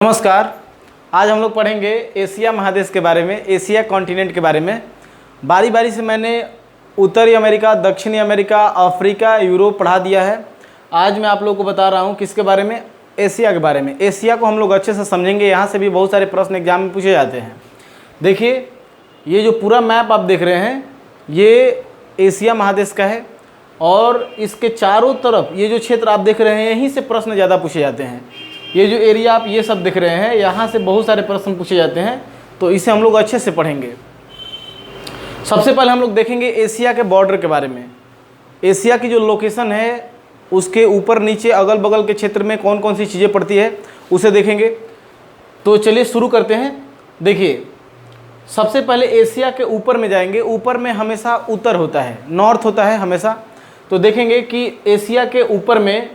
नमस्कार। आज हम लोग पढ़ेंगे एशिया महादेश के बारे में, एशिया कॉन्टिनेंट के बारे में। बारी बारी से मैंने उत्तरी अमेरिका, दक्षिणी अमेरिका, अफ्रीका, यूरोप पढ़ा दिया है। आज मैं आप लोगों को बता रहा हूँ किसके बारे में, एशिया के बारे में। एशिया को हम लोग अच्छे से समझेंगे। यहाँ से भी बहुत सारे प्रश्न एग्जाम में पूछे जाते हैं। देखिए, ये जो पूरा मैप आप देख रहे हैं ये एशिया महादेश का है और इसके चारों तरफ ये जो क्षेत्र आप देख रहे हैं यहीं से प्रश्न ज़्यादा पूछे जाते हैं। ये जो एरिया आप ये सब दिख रहे हैं यहाँ से बहुत सारे प्रश्न पूछे जाते हैं, तो इसे हम लोग अच्छे से पढ़ेंगे। सबसे पहले हम लोग देखेंगे एशिया के बॉर्डर के बारे में। एशिया की जो लोकेशन है उसके ऊपर नीचे अगल बगल के क्षेत्र में कौन कौन सी चीज़ें पड़ती है उसे देखेंगे। तो चलिए शुरू करते हैं। देखिए, सबसे पहले एशिया के ऊपर में जाएंगे। ऊपर में हमेशा उत्तर होता है, नॉर्थ होता है हमेशा। तो देखेंगे कि एशिया के ऊपर में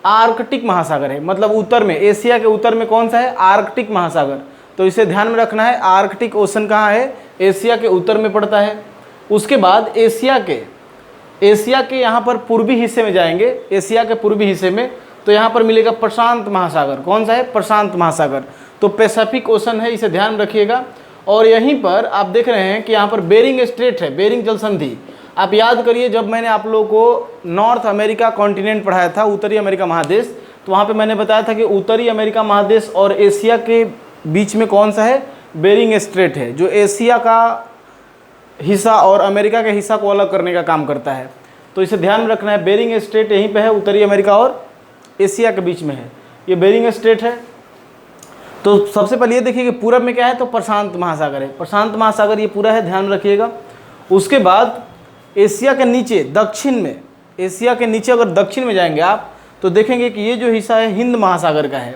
आर्कटिक महासागर है, मतलब उत्तर में, एशिया के उत्तर में कौन सा है, आर्कटिक महासागर। तो इसे ध्यान में रखना है। आर्कटिक ओशन कहाँ है, एशिया के उत्तर में पड़ता है। उसके बाद एशिया के यहाँ पर पूर्वी हिस्से में जाएंगे। एशिया के पूर्वी हिस्से में तो यहाँ पर मिलेगा प्रशांत महासागर। कौन सा है, प्रशांत महासागर। तो पैसिफिक ओशन है, इसे ध्यान रखिएगा। और यहीं पर आप देख रहे हैं कि यहाँ पर बेरिंग स्ट्रेट है, बेरिंग जल संधि। आप याद करिए, जब मैंने आप लोगों को नॉर्थ अमेरिका कॉन्टिनेंट पढ़ाया था, उत्तरी अमेरिका महादेश, तो वहाँ पे मैंने बताया था कि उत्तरी अमेरिका महादेश और एशिया के बीच में कौन सा है, बेरिंग स्ट्रेट है, जो एशिया का हिस्सा और अमेरिका के हिस्सा को अलग करने का काम करता है। तो इसे ध्यान में रखना है। बेरिंग स्ट्रेट यहीं पे है, उत्तरी अमेरिका और एशिया के बीच में है, ये बेरिंग स्ट्रेट है। तो सबसे पहले ये देखिए कि पूरब में क्या है, तो प्रशांत महासागर है। प्रशांत महासागर ये पूरा है, ध्यान रखिएगा। उसके बाद एशिया के नीचे दक्षिण में, एशिया के नीचे अगर दक्षिण में जाएंगे आप तो देखेंगे कि ये जो हिस्सा है हिंद महासागर का है।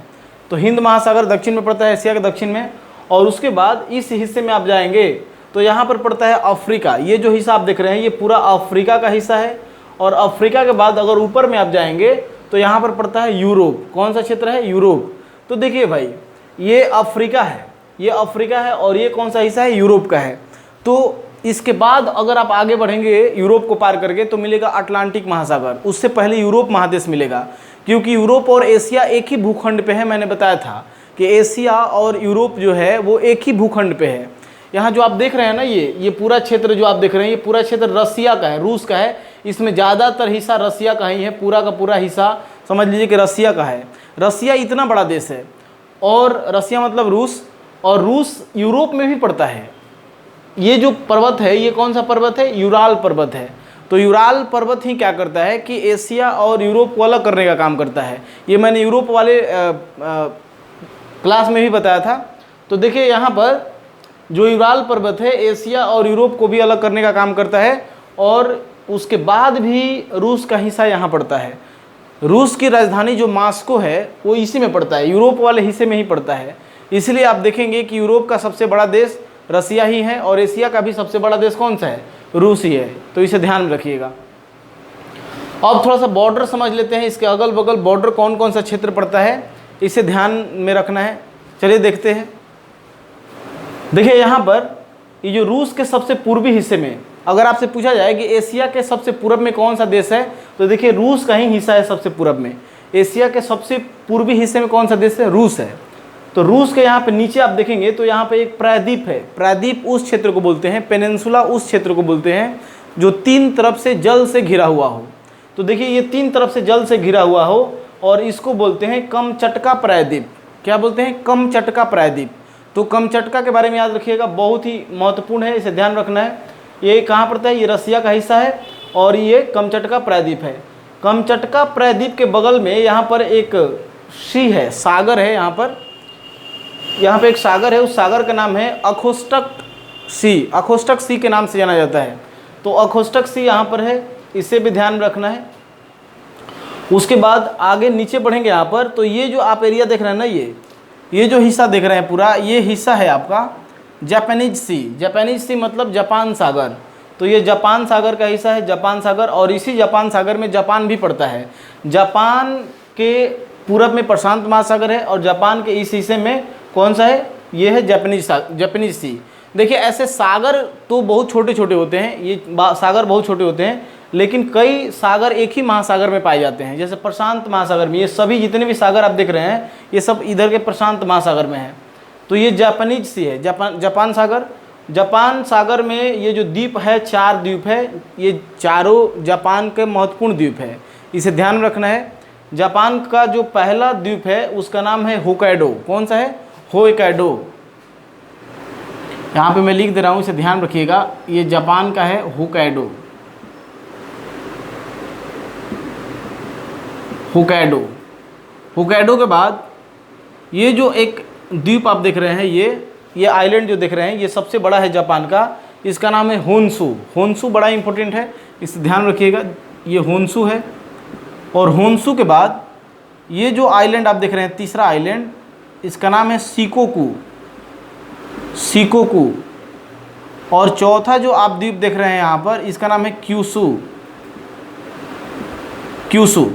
तो हिंद महासागर दक्षिण में पड़ता है, एशिया के दक्षिण में। और उसके बाद इस हिस्से में आप जाएंगे तो यहाँ पर पड़ता है अफ्रीका। ये जो हिस्सा आप देख रहे हैं ये पूरा अफ्रीका का हिस्सा है। और अफ्रीका के बाद अगर ऊपर में आप जाएंगे तो यहाँ पर पड़ता है यूरोप। कौन सा क्षेत्र है, यूरोप। तो देखिए भाई, ये अफ्रीका है, ये अफ्रीका है और ये कौन सा हिस्सा है, यूरोप का है। तो इसके बाद अगर आप आगे बढ़ेंगे यूरोप को पार करके तो मिलेगा अटलांटिक महासागर। उससे पहले यूरोप महादेश मिलेगा, क्योंकि यूरोप और एशिया एक ही भूखंड पे है। मैंने बताया था कि एशिया और यूरोप जो है वो एक ही भूखंड पे है। यहाँ जो आप देख रहे हैं ना, ये पूरा क्षेत्र जो आप देख रहे हैं ये पूरा क्षेत्र रसिया का है, रूस का है। इसमें ज़्यादातर हिस्सा रसिया का ही है, पूरा का पूरा हिस्सा समझ लीजिए कि रसिया का है। रसिया इतना बड़ा देश है, और रसिया मतलब रूस, और रूस यूरोप में भी पड़ता है। ये जो पर्वत है ये कौन सा पर्वत है, यूराल पर्वत है। तो यूराल पर्वत ही क्या करता है कि एशिया और यूरोप को अलग करने का काम करता है। ये मैंने यूरोप वाले क्लास में भी बताया था। तो देखिए यहाँ पर जो यूराल पर्वत है एशिया और यूरोप को भी अलग करने का काम करता है। और उसके बाद भी रूस का हिस्सा यहाँ पड़ता है। रूस की राजधानी जो मास्को है वो इसी में पड़ता है, यूरोप वाले हिस्से में ही पड़ता है। इसलिए आप देखेंगे कि यूरोप का सबसे बड़ा देश रसिया ही है और एशिया का भी सबसे बड़ा देश कौन सा है, रूस ही है। तो इसे ध्यान में रखिएगा। अब थोड़ा सा बॉर्डर समझ लेते हैं। इसके अगल बगल बॉर्डर कौन कौन सा क्षेत्र पड़ता है, इसे ध्यान में रखना है। चलिए देखते हैं। देखिए यहाँ पर ये जो रूस के सबसे पूर्वी हिस्से में अगर आपसे पूछा जाए कि एशिया के सबसे पूर्व में कौन सा देश है, तो देखिए रूस का ही हिस्सा है सबसे पूर्व में। एशिया के सबसे पूर्वी हिस्से में कौन सा देश है, रूस है। तो रूस के यहाँ पे नीचे आप देखेंगे तो यहाँ पे एक प्रायद्वीप है। प्रायद्वीप उस क्षेत्र को बोलते हैं, पेनिनसुला उस क्षेत्र को बोलते हैं जो तीन तरफ से जल से घिरा हुआ हो। तो देखिए ये तीन तरफ से जल से घिरा हुआ हो और इसको बोलते हैं कमचटका प्रायद्वीप। क्या बोलते हैं, कमचटका प्रायद्वीप। तो कमचटका के बारे में याद रखिएगा, बहुत ही महत्वपूर्ण है, इसे ध्यान रखना है। ये कहाँ पड़ता है, ये रसिया का हिस्सा है और ये कमचटका प्रायद्वीप है। कमचटका प्रायद्वीप के बगल में यहाँ पर एक सी है, सागर है। यहाँ पे एक सागर है, उस सागर का नाम है अखोस्टक सी। अखोस्टक सी के नाम से जाना जाता है। तो अखोस्टक सी यहाँ पर है, इसे भी ध्यान रखना है। उसके बाद आगे नीचे बढ़ेंगे यहाँ पर तो ये जो आप एरिया देख रहे हैं ना, ये जो हिस्सा देख रहे हैं पूरा, ये हिस्सा है आपका जापानीज सी। जापानीज सी मतलब जापान सागर। तो ये जापान सागर का हिस्सा है, जापान सागर। और इसी जापान सागर में जापान भी पड़ता है। जापान के पूरब में प्रशांत महासागर है और जापान के इस हिस्से में कौन सा है, ये है जापानीज सी। देखिए ऐसे सागर तो बहुत छोटे छोटे होते हैं, ये सागर बहुत छोटे होते हैं, लेकिन कई सागर एक ही महासागर में पाए जाते हैं, जैसे प्रशांत महासागर में। ये सभी जितने भी सागर आप देख रहे हैं ये सब इधर के प्रशांत महासागर में है। तो ये जापानीज सी है, जापान सागर। जापान सागर में ये जो द्वीप है 4 द्वीप है, ये चारों जापान के महत्वपूर्ण द्वीप है, इसे ध्यान रखना है। जापान का जो पहला द्वीप है उसका नाम है होकाइडो। कौन सा है? होकाइडो। यहाँ पे मैं लिख दे रहा हूँ, इसे ध्यान रखिएगा। ये जापान का है होकाइडो। होकाइडो। होकाइडो के बाद ये जो एक द्वीप आप देख रहे हैं, ये आइलैंड जो देख रहे हैं, ये सबसे बड़ा है जापान का। इसका नाम है होन्शु। होन्शु बड़ा इंपॉर्टेंट है, इसे ध्यान रखिएगा। ये होन्शु है। और होन्शु के बाद ये जो आइलैंड आप देख रहे हैं, तीसरा आइलैंड, इसका नाम है शिकोकू। शिकोकू। और चौथा जो आप द्वीप देख रहे हैं यहाँ पर, इसका नाम है क्यूशु। क्यूशु।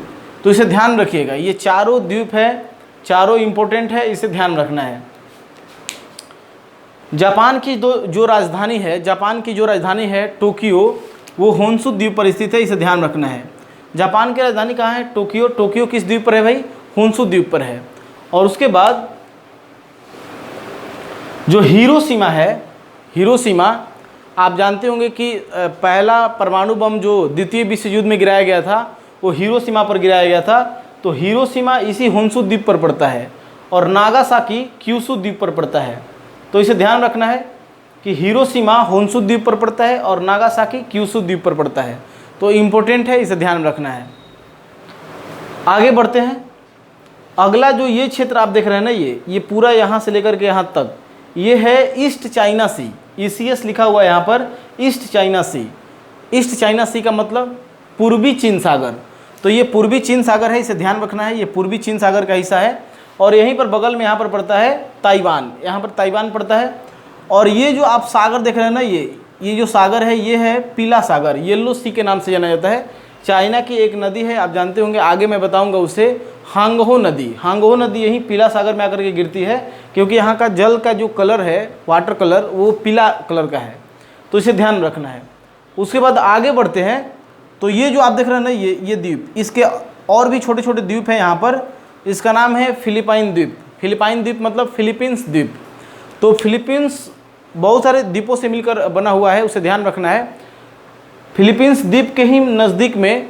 तो इसे ध्यान रखिएगा। ये चारों द्वीप है, चारों इंपॉर्टेंट है, इसे ध्यान रखना है। जापान की जो राजधानी है, जापान की जो राजधानी है टोक्यो, वो होन्शु द्वीप पर स्थित है, इसे ध्यान रखना है। जापान की राजधानी कहाँ है? टोक्यो। टोक्यो किस द्वीप पर है भाई? होन्शु द्वीप पर है। और उसके बाद जो हिरोशिमा है, हिरोशिमा आप जानते होंगे कि पहला परमाणु बम जो द्वितीय विश्व युद्ध में गिराया गया था वो हिरोशिमा पर गिराया गया था। तो हिरोशिमा इसी होन्शु द्वीप पर पड़ता है। और नागासाकी क्यूशु द्वीप पर पड़ता है। तो इसे ध्यान रखना है कि हिरोशिमा होन्शु द्वीप पर पड़ता है और नागासाकी क्यूशु द्वीप पर पड़ता है। तो इम्पोर्टेंट है, इसे ध्यान रखना है। आगे बढ़ते हैं। अगला जो ये क्षेत्र आप देख रहे हैं ना, ये पूरा यहाँ से लेकर के यहाँ तक, ये है ईस्ट चाइना सी। ECS लिखा हुआ है यहाँ पर, ईस्ट चाइना सी। ईस्ट चाइना सी का मतलब पूर्वी चीन सागर। तो ये पूर्वी चीन सागर है, इसे ध्यान रखना है। ये पूर्वी चीन सागर का हिस्सा है। और यहीं पर बगल में यहाँ पर पड़ता है ताइवान। यहाँ पर ताइवान पड़ता है। और ये जो आप सागर देख रहे हैं ना, ये जो सागर है, ये है पीला सागर, येलो सी के नाम से जाना जाता है। चाइना की एक नदी है, आप जानते होंगे, आगे मैं बताऊंगा उसे, हांगहो नदी। हांगहो नदी यहीं पीला सागर में आकर के गिरती है, क्योंकि यहाँ का जल का जो कलर है, वाटर कलर, वो पीला कलर का है। तो इसे ध्यान रखना है। उसके बाद आगे बढ़ते हैं। तो ये जो आप देख रहे हैं ना, ये द्वीप, इसके और भी छोटे छोटे द्वीप हैं यहाँ पर। इसका नाम है फिलिपाइन द्वीप। फिलिपाइन द्वीप मतलब फिलीपींस द्वीप। तो फिलीपींस बहुत सारे द्वीपों से मिलकर बना हुआ है, उसे ध्यान रखना है। फिलीपींस द्वीप के ही नज़दीक में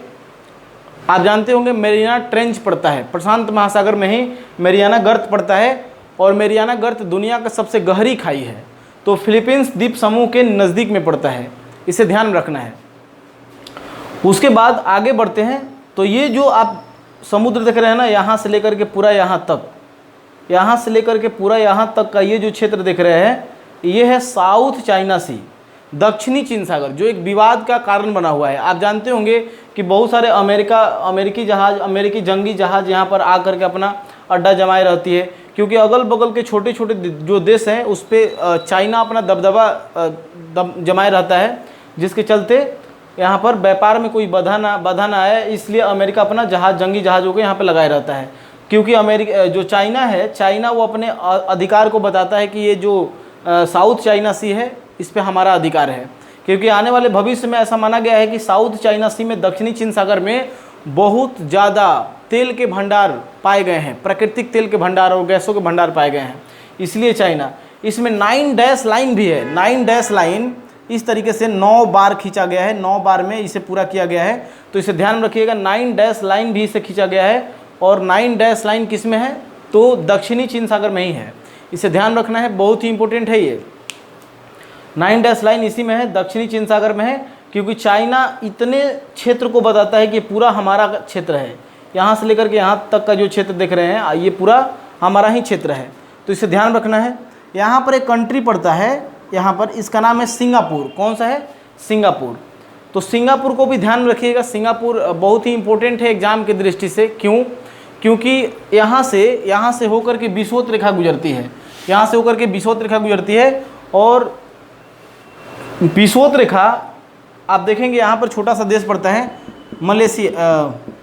आप जानते होंगे मैरियाना ट्रेंच पड़ता है। प्रशांत महासागर में ही मैरियाना गर्त पड़ता है। और मैरियाना गर्त दुनिया का सबसे गहरी खाई है। तो फिलीपींस द्वीप समूह के नज़दीक में पड़ता है, इसे ध्यान रखना है। उसके बाद आगे बढ़ते हैं। तो ये जो आप समुद्र देख रहे हैं ना, यहाँ से लेकर के पूरा यहाँ तक, यहाँ से लेकर के पूरा यहाँ तक का ये जो क्षेत्र देख रहे हैं, ये है साउथ चाइना सी, दक्षिणी चीन सागर, जो एक विवाद का कारण बना हुआ है। आप जानते होंगे कि बहुत सारे अमेरिकी जंगी जहाज यहाँ पर आकर के अपना अड्डा जमाए रहती है, क्योंकि अगल बगल के छोटे छोटे जो देश हैं उस पर चाइना अपना दबदबा जमाए रहता है, जिसके चलते यहाँ पर व्यापार में कोई बाधा ना आए, इसलिए अमेरिका अपना जंगी जहाज़ों को यहाँ पर लगाए रहता है। क्योंकि अमेरिका जो चाइना है, चाइना वो अपने अधिकार को बताता है कि ये जो साउथ चाइना सी है, इस पे हमारा अधिकार है। क्योंकि आने वाले भविष्य में ऐसा माना गया है कि साउथ चाइना सी में, दक्षिणी चीन सागर में बहुत ज़्यादा तेल के भंडार पाए गए हैं, प्राकृतिक तेल के भंडार और गैसों के भंडार पाए गए हैं। इसलिए चाइना, इसमें 9 डैश लाइन भी है। 9 डैश लाइन इस तरीके से 9 बार खींचा गया है, 9 बार में इसे पूरा किया गया है। तो इसे ध्यान रखिएगा, 9 डैश लाइन भी इसे खींचा गया है। और 9 डैश लाइन किस में है? तो दक्षिणी चीन सागर में ही है, इसे ध्यान रखना है, बहुत ही इंपॉर्टेंट है ये। 9 डैश लाइन इसी में है, दक्षिणी चीन सागर में है, क्योंकि चाइना इतने क्षेत्र को बताता है कि पूरा हमारा क्षेत्र है। यहाँ से लेकर के यहाँ तक का जो क्षेत्र देख रहे हैं, ये पूरा हमारा ही क्षेत्र है। तो इसे ध्यान रखना है। यहाँ पर एक कंट्री पड़ता है, यहाँ पर, इसका नाम है सिंगापुर। कौन सा है? सिंगापुर। तो सिंगापुर को भी ध्यान रखिएगा। सिंगापुर बहुत ही इंपॉर्टेंट है एग्जाम की दृष्टि से। क्यों? क्योंकि यहाँ से होकर के विषुवत रेखा गुजरती है, यहाँ से होकर के विषुवत रेखा गुजरती है। और विषुवत रेखा आप देखेंगे यहाँ पर छोटा सा देश पड़ता है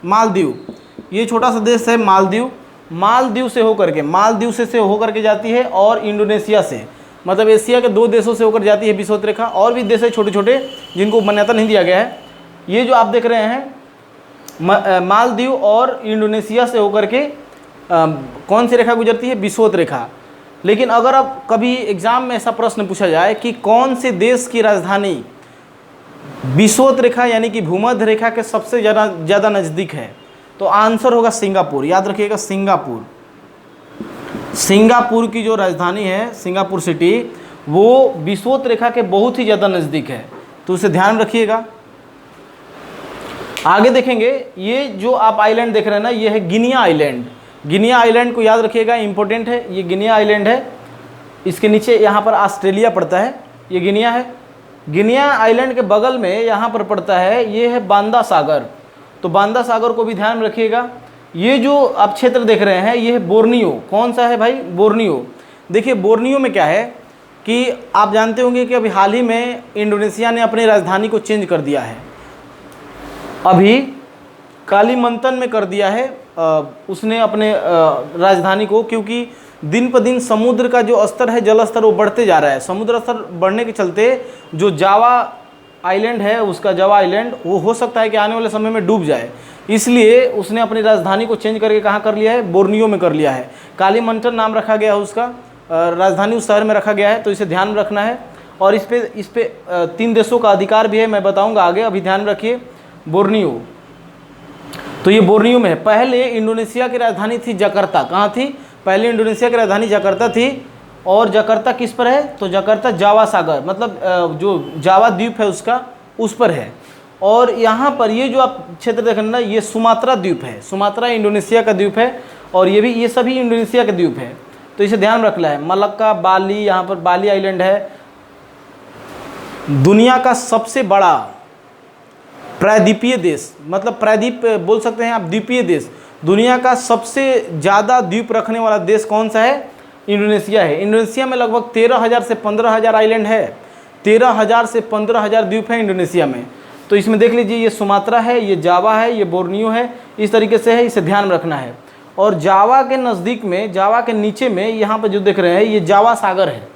मालदीव। ये छोटा सा देश है मालदीव। मालदीव से होकर के जाती है, और इंडोनेशिया से, मतलब एशिया के 2 देशों से होकर जाती है विषुवत रेखा। और भी देश है छोटे छोटे जिनको मान्यता नहीं दिया गया है। ये जो आप देख रहे हैं मालदीव और इंडोनेशिया से होकर के कौन सी रेखा गुजरती है, विषुवत रेखा। लेकिन अगर अब कभी एग्जाम में ऐसा प्रश्न पूछा जाए कि कौन से देश की राजधानी विषुवत रेखा यानी कि भूमध्य रेखा के सबसे ज़्यादा नज़दीक है, तो आंसर होगा सिंगापुर। याद रखिएगा सिंगापुर। सिंगापुर की जो राजधानी है सिंगापुर सिटी, वो विषुवत रेखा के बहुत ही ज़्यादा नज़दीक है, तो उसे ध्यान रखिएगा। आगे देखेंगे, ये जो आप आइलैंड देख रहे हैं ना, ये है गिनिया आइलैंड। गिनिया आइलैंड को याद रखिएगा, इंपॉर्टेंट है। ये गिनिया आइलैंड है, इसके नीचे यहाँ पर ऑस्ट्रेलिया पड़ता है, ये गिनिया है। गिनिया आइलैंड के बगल में यहाँ पर पड़ता है, ये है बांदा सागर। तो बांदा सागर को भी ध्यान रखिएगा। ये जो आप क्षेत्र देख रहे हैं, ये है बोर्नियो। कौन सा है भाई, बोर्नियो। देखिए बोर्नियो में क्या है कि आप जानते होंगे कि अभी हाल ही में इंडोनेशिया ने अपनी राजधानी को चेंज कर दिया है, अभी कालीमंतन में कर दिया है उसने अपने राजधानी को, क्योंकि दिन पर दिन समुद्र का जो स्तर है, जल स्तर, वो बढ़ते जा रहा है। समुद्र स्तर बढ़ने के चलते जो जावा आइलैंड है, उसका जावा आइलैंड, वो हो सकता है कि आने वाले समय में डूब जाए। इसलिए उसने अपनी राजधानी को चेंज करके कहाँ कर लिया है, बोर्नियो में कर लिया है। कालीमंटन नाम रखा गया है उसका, राजधानी उस शहर में रखा गया है, तो इसे ध्यान रखना है। और इस पे 3 देशों का अधिकार भी है, मैं बताऊँगा आगे, अभी ध्यान रखिए। बोर्नियो, तो ये बोर्नियो में है। पहले इंडोनेशिया की राजधानी थी जकार्ता। कहाँ थी, पहले इंडोनेशिया की राजधानी जकार्ता थी। और जकार्ता किस पर है, तो जकार्ता जावा सागर, मतलब जो जावा द्वीप है उसका, उस पर है। और यहाँ पर ये जो आप क्षेत्र देख रहे हैं ना, ये सुमात्रा द्वीप है। सुमात्रा इंडोनेशिया का द्वीप है, और ये सभी इंडोनेशिया के द्वीप है, तो इसे ध्यान रखना है। मलक्का, बाली, यहाँ पर बाली आइलैंड है। दुनिया का सबसे बड़ा प्रायद्वीपीय देश, मतलब प्रायद्वीप बोल सकते हैं आप, द्वीपीय देश। दुनिया का सबसे ज़्यादा द्वीप रखने वाला देश कौन सा है, इंडोनेशिया है। इंडोनेशिया में लगभग 13,000 से 15,000 आइलैंड है, 13,000 से 15,000 द्वीप है इंडोनेशिया में। तो इसमें देख लीजिए, ये सुमात्रा है, ये जावा है, ये बोर्नियो है, इस तरीके से है, इसे ध्यान रखना है। और जावा के नज़दीक में, जावा के नीचे में, यहाँ पर जो देख रहे हैं, ये जावा सागर है।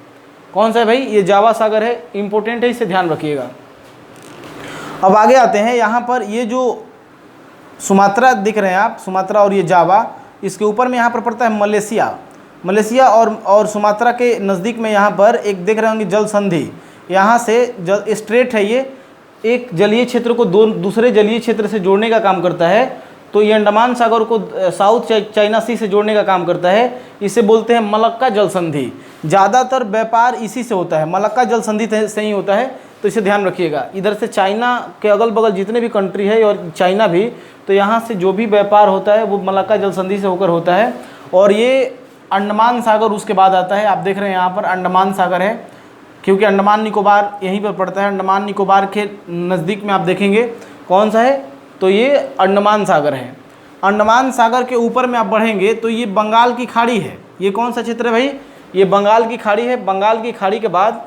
कौन सा है भाई, ये जावा सागर है, इंपॉर्टेंट है, इसे ध्यान रखिएगा। अब आगे आते हैं, यहाँ पर ये जो सुमात्रा दिख रहे हैं आप, सुमात्रा और ये जावा, इसके ऊपर में यहाँ पर पड़ता है मलेशिया। मलेशिया और सुमात्रा के नज़दीक में यहाँ पर एक देख रहे होंगे जल संधि, यहाँ से स्ट्रेट है, ये एक जलीय क्षेत्र को दूसरे जलीय क्षेत्र से जोड़ने का काम करता है। तो ये अंडमान सागर को साउथ चाइना सी से जोड़ने का काम करता है। इसे बोलते हैं मलक्का जल संधि। ज़्यादातर व्यापार इसी से होता है, मलक्का जल संधि से ही होता है, तो इसे ध्यान रखिएगा। इधर से चाइना के अगल बगल जितने भी कंट्री है और चाइना भी, तो यहाँ से जो भी व्यापार होता है वो मलक्का जल संधि से होकर होता है। और ये अंडमान सागर उसके बाद आता है। आप देख रहे हैं यहाँ पर अंडमान सागर है, क्योंकि अंडमान निकोबार यहीं पर पड़ता है। अंडमान निकोबार के नज़दीक में आप देखेंगे कौन सा है, तो ये अंडमान सागर है। अंडमान सागर के ऊपर में आप बढ़ेंगे तो ये बंगाल की खाड़ी है। ये कौन सा क्षेत्र है भाई, ये बंगाल की खाड़ी है। बंगाल की खाड़ी के बाद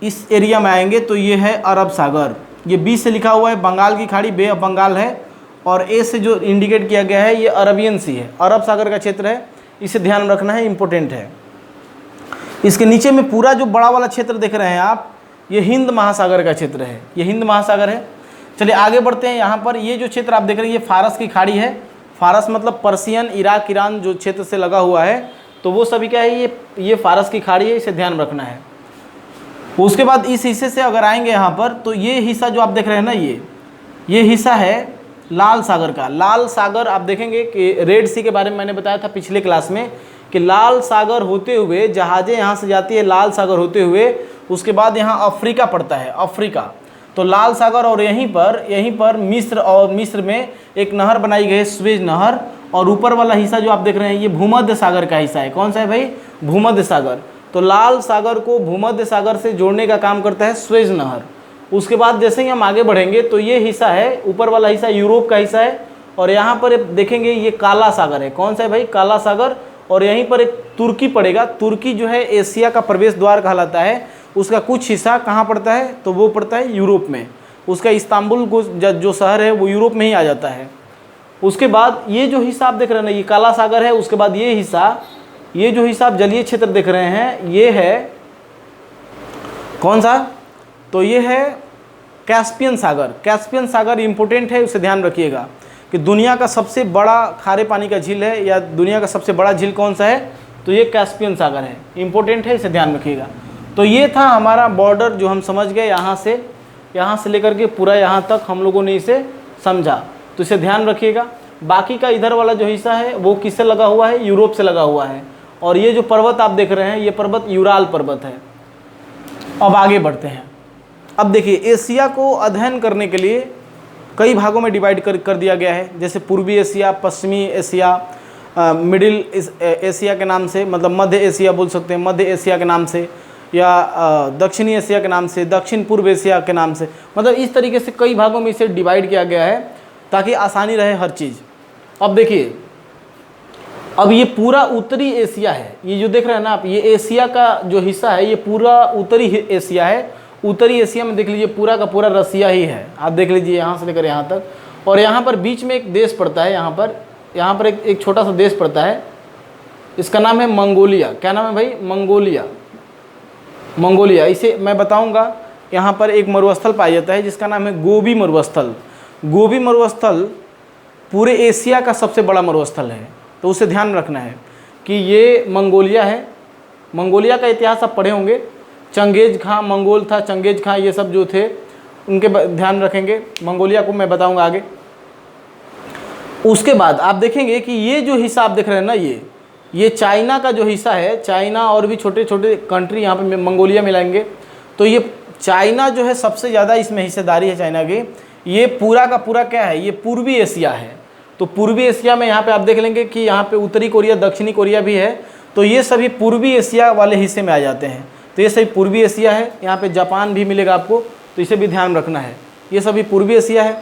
इस एरिया में आएंगे तो ये है अरब सागर। ये बी से लिखा हुआ है, बंगाल की खाड़ी, बे ऑफ बंगाल है। और ए से जो इंडिकेट किया गया है, ये अरबियन सी है, अरब सागर का क्षेत्र है, इसे ध्यान रखना है, इंपॉर्टेंट है। इसके नीचे में पूरा जो बड़ा वाला क्षेत्र देख रहे हैं आप, ये हिंद महासागर का क्षेत्र है, ये हिंद महासागर है। चलिए आगे बढ़ते हैं। यहाँ पर ये जो क्षेत्र आप देख रहे हैं, ये फारस की खाड़ी है। फारस मतलब पर्सियन, इराक, ईरान जो क्षेत्र से लगा हुआ है, तो वो सभी क्या है, ये फारस की खाड़ी है, इसे ध्यान रखना है। उसके बाद इस हिस्से से अगर आएंगे यहाँ पर, तो ये हिस्सा जो आप देख रहे हैं ना, ये हिस्सा है लाल सागर का। लाल सागर आप देखेंगे कि रेड सी के बारे में मैंने बताया था पिछले क्लास में, कि लाल सागर होते हुए जहाज़ें यहाँ से जाती है, लाल सागर होते हुए, उसके बाद यहाँ अफ्रीका पड़ता है, अफ्रीका। तो लाल सागर, और यहीं पर मिस्र में एक नहर बनाई गई है, स्वेज नहर। और ऊपर वाला हिस्सा जो आप देख रहे हैं, ये भूमध्य सागर का हिस्सा है। कौन सा है भाई, भूमध्य सागर। तो लाल सागर को भूमध्य सागर से जोड़ने का काम करता है स्वेज नहर। उसके बाद जैसे ही हम आगे बढ़ेंगे तो ये हिस्सा है, ऊपर वाला हिस्सा यूरोप का हिस्सा है। और यहाँ पर देखेंगे ये काला सागर है। कौन सा है भाई, काला सागर। और यहीं पर एक तुर्की पड़ेगा। तुर्की जो है एशिया का प्रवेश द्वार कहलाता है। उसका कुछ हिस्सा कहाँ पड़ता है, तो वो पड़ता है यूरोप में। उसका इस्तांबुल जो शहर है वो यूरोप में ही आ जाता है। उसके बाद ये जो हिस्सा आप देख रहे हैं ना, ये काला सागर है। उसके बाद ये जो हिस्सा आप जलीय क्षेत्र देख रहे हैं, ये है कौन सा, तो ये है कैस्पियन सागर इम्पोर्टेंट है, उसे ध्यान रखिएगा कि दुनिया का सबसे बड़ा खारे पानी का झील है या दुनिया का सबसे बड़ा झील कौन सा है, तो ये कैस्पियन सागर है, इम्पोर्टेंट है, इसे ध्यान रखिएगा। तो ये था हमारा बॉर्डर जो हम समझ गए, यहाँ से लेकर के पूरा यहाँ तक हम लोगों ने इसे समझा, तो इसे ध्यान रखिएगा। बाकी का इधर वाला जो हिस्सा है वो किससे लगा हुआ है, यूरोप से लगा हुआ है। और ये जो पर्वत आप देख रहे हैं ये पर्वत यूराल पर्वत है। अब आगे बढ़ते हैं। अब देखिए एशिया को अध्ययन करने के लिए कई भागों में डिवाइड कर दिया गया है, जैसे पूर्वी एशिया, पश्चिमी एशिया, मिडिल एशिया के नाम से, मतलब मध्य एशिया बोल सकते हैं, मध्य एशिया के नाम से, या दक्षिणी एशिया के नाम से, दक्षिण पूर्व एशिया के नाम से, मतलब इस तरीके से कई भागों में इसे डिवाइड किया गया है ताकि आसानी रहे हर चीज़। अब देखिए, अब ये पूरा उत्तरी एशिया है, ये जो देख रहे हैं ना आप, ये एशिया का जो हिस्सा है ये पूरा उत्तरी एशिया है। उत्तरी एशिया में देख लीजिए पूरा का पूरा रसिया ही है, आप देख लीजिए यहाँ से लेकर यहाँ तक। और यहाँ पर बीच में एक देश पड़ता है, यहाँ पर एक छोटा सा देश पड़ता है, इसका नाम है मंगोलिया। क्या नाम है भाई, मंगोलिया। इसे मैं बताऊंगा। यहाँ पर एक मरुस्थल पाया जाता है जिसका नाम है गोबी मरुस्थल। गोबी मरुस्थल पूरे एशिया का सबसे बड़ा मरुस्थल है, तो उसे ध्यान रखना है कि ये मंगोलिया है। मंगोलिया का इतिहास आप पढ़े होंगे, चंगेज खां मंगोल था, चंगेज खां ये सब जो थे उनके ध्यान रखेंगे। मंगोलिया को मैं बताऊंगा आगे। उसके बाद आप देखेंगे कि ये जो हिस्सा आप देख रहे हैं ना, ये चाइना का जो हिस्सा है, चाइना और भी छोटे छोटे कंट्री यहाँ पे मंगोलिया मिलाएंगे, तो ये चाइना जो है सबसे ज़्यादा इसमें हिस्सेदारी है चाइना की। ये पूरा का पूरा क्या है, ये पूर्वी एशिया है। तो पूर्वी एशिया में यहाँ पे आप देख लेंगे कि यहाँ पे उत्तरी कोरिया, दक्षिणी कोरिया भी है, तो ये सभी पूर्वी एशिया वाले हिस्से में आ जाते हैं। तो ये सभी पूर्वी एशिया है। यहाँ पे जापान भी मिलेगा आपको, तो इसे भी ध्यान रखना है, ये सभी पूर्वी एशिया है।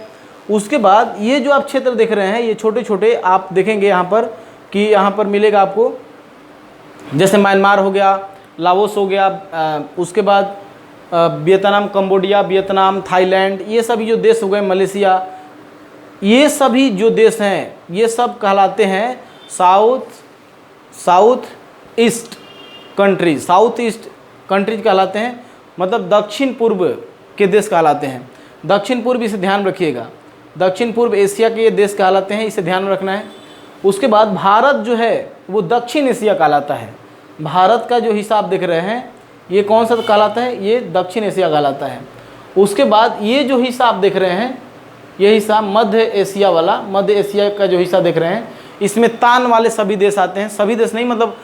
उसके बाद ये जो आप क्षेत्र देख रहे हैं, ये छोटे छोटे आप देखेंगे यहाँ पर कि यहाँ पर मिलेगा आपको, जैसे म्यांमार हो गया, लाओस हो गया, उसके बाद वियतनाम, कंबोडिया, वियतनाम, थाईलैंड, ये सभी जो देश हो गए, मलेशिया, ये सभी जो देश हैं ये सब कहलाते हैं साउथ ईस्ट कंट्रीज कहलाते हैं, मतलब दक्षिण पूर्व के देश कहलाते हैं। दक्षिण पूर्व, इसे ध्यान रखिएगा, दक्षिण पूर्व एशिया के ये देश कहलाते हैं, इसे ध्यान रखना है। उसके बाद भारत जो है वो दक्षिण एशिया कहलाता है। भारत का जो हिस्सा आप देख रहे हैं ये कौन सा कहलाता है, ये दक्षिण एशिया कहलाता है। उसके बाद ये जो हिस्सा आप देख रहे हैं, ये हिस्सा मध्य एशिया वाला, मध्य एशिया का जो हिस्सा देख रहे हैं, इसमें तान वाले सभी देश आते हैं। सभी देश नहीं, मतलब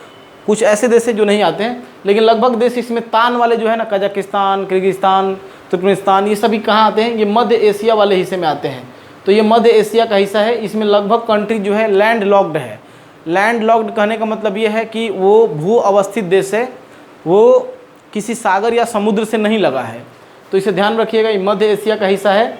कुछ ऐसे देश हैं जो नहीं आते हैं, लेकिन लगभग देश इसमें तान वाले जो है ना, कजाकिस्तान, किर्गिस्तान, तुर्कमेनिस्तान, ये सभी कहाँ आते हैं, ये मध्य एशिया वाले हिस्से में आते हैं। तो ये मध्य एशिया का हिस्सा है। इसमें लगभग कंट्री जो है लैंड लॉक्ड है। लैंड लॉक्ड कहने का मतलब ये है कि वो भू अवस्थित देश है, वो किसी सागर या समुद्र से नहीं लगा है, तो इसे ध्यान रखिएगा। ये मध्य एशिया का हिस्सा है।